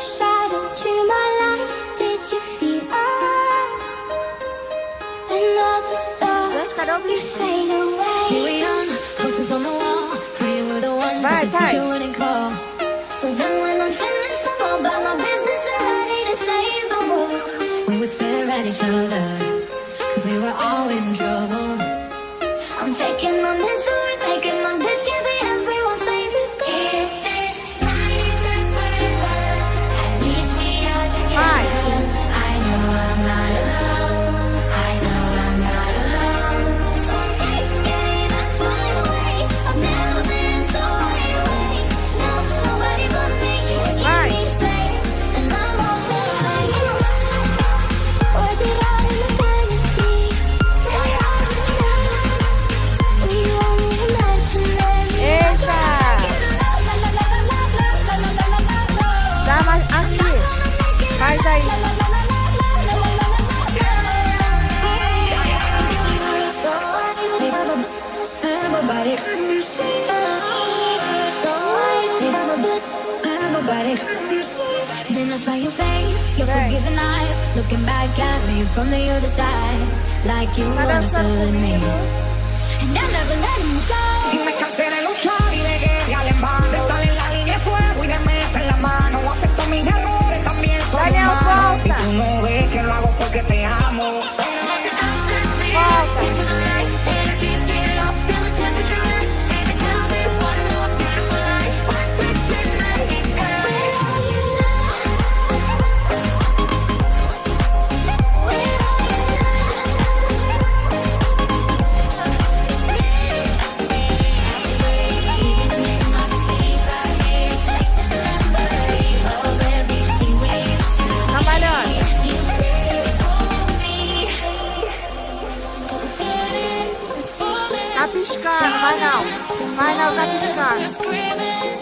shadow to my light. Did you feel us? And all the stars Gente, cadê o they bicho? fade away. We were young, posters on the wall. Praying we're the ones Vai, that the teacher faz. wouldn't call. So then when I'm finished, I'm all about my business and ready to save the world. We would stare at each other, cause we were always in trouble. I'm taking my misery, making my biscuit be everyone's favorite girl. If this night is not forever, at least we are together. I know I'm not alone. I know I'm not alone. So take aim and fly away. I've never been so wide awake. No, nobody but me can keep me safe. And I'm on the way. Was it all in a fantasy? Was it all in a lie? We only imaginary. Eita! Dá mais aqui. Faz daí. Then I saw your face, your forgiving eyes, looking back at me from the other side, like you Tá dançando understood me. comigo? And I'm never letting you Y go. me cansé de luchar y de guerrear en vano, de estar en la línea de fuego y de meter la mano. Acepto mis errores, también soy Daniel, humano. Y volta. tú no ves que lo hago porque te amo. Volta. Trabalhando. Tá piscando, vai não. Vai não, tá piscando. Screaming